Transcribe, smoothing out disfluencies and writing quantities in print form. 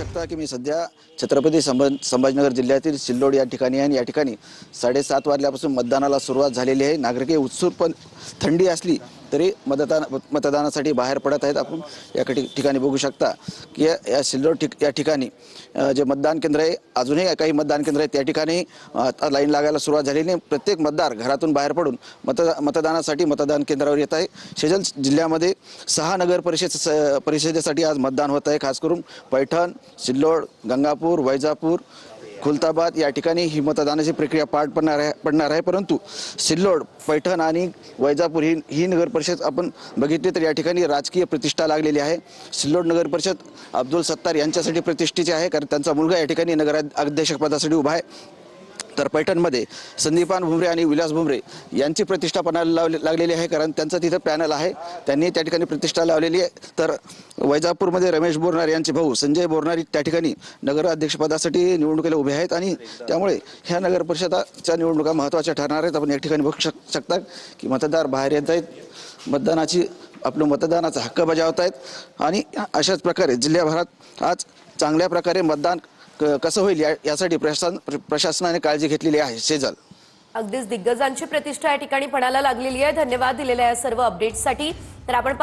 शकता की मी सध्या छत्रपती संभाजीनगर जिल्ह्यातील सिल्लोड या ठिकाणी आहे आणि या ठिकाणी 7:30 वाजल्यापासून मतदानाला सुरुवात झालेली आहे। नागरिक उत्सुक पण थंडी असली तरी मतदानासाठी बाहेर पडत आहेत। आपण या ठिकाणी बघू शकता की या सिल्लोड या ठिकाणी जे मतदान केंद्र आहे, अजूनही काही मतदान केंद्र आहेत त्या ठिकाणी लाईन लागायला सुरुवात झालेली आहे। प्रत्येक मतदार घरातून बाहेर पडून मतदानासाठी मतदान केंद्रावर येत आहे। शेजारी जिल्ह्यामध्ये 6 नगर परिषदेसाठी आज मतदान होत आहे। खास करून पैठण, सिल्लोड, गंगापूर, वैजापूर, खुलताबाद या ठिकाणी ही मतदानाची प्रक्रिया पार पडणार आहे। परंतु सिल्लोड, पैठण आणि वैजापूर ही नगर परिषद आपण बघितली तर या ठिकाणी राजकीय प्रतिष्ठा लागलेली आहे। सिल्लोड नगर परिषद अब्दुल सत्तार यांच्यासाठी प्रतिष्ठेची आहे, कारण त्यांचा मुलगा या ठिकाणी नगराध्यक्षपदासाठी उभा आहे। तर पैठणमध्ये संदीपान भुमरे आणि विलास भुमरे यांची प्रतिष्ठा पणाला लागलेली आहे, कारण त्यांचं तिथं पॅनल आहे, त्यांनी त्या ठिकाणी प्रतिष्ठा लावलेली आहे। तर वैजापूरमध्ये रमेश बोरनार यांचे भाऊ संजय बोरनार त्या ठिकाणी नगराध्यक्षपदासाठी निवडणुकीला उभे आहेत आणि त्यामुळे ह्या नगर परिषदाच्या निवडणुका महत्त्वाच्या ठरणार आहेत। आपण या ठिकाणी बघू शकता की मतदार बाहेर येत आहेत, मतदानाचा हक्क बजावत आहेत आणि अशाच प्रकारे जिल्ह्याभरात आज चांगल्या प्रकारे मतदान कसं होईल यासाठी प्रशासनाने काळजी घेतलेली आहे। शेजाल अगदीच दिग्गजांची प्रतिष्ठा या ठिकाणी पणाला लागलेली आहे। धन्यवाद दिलेल्या या सर्व अपडेट्ससाठी। तर आपण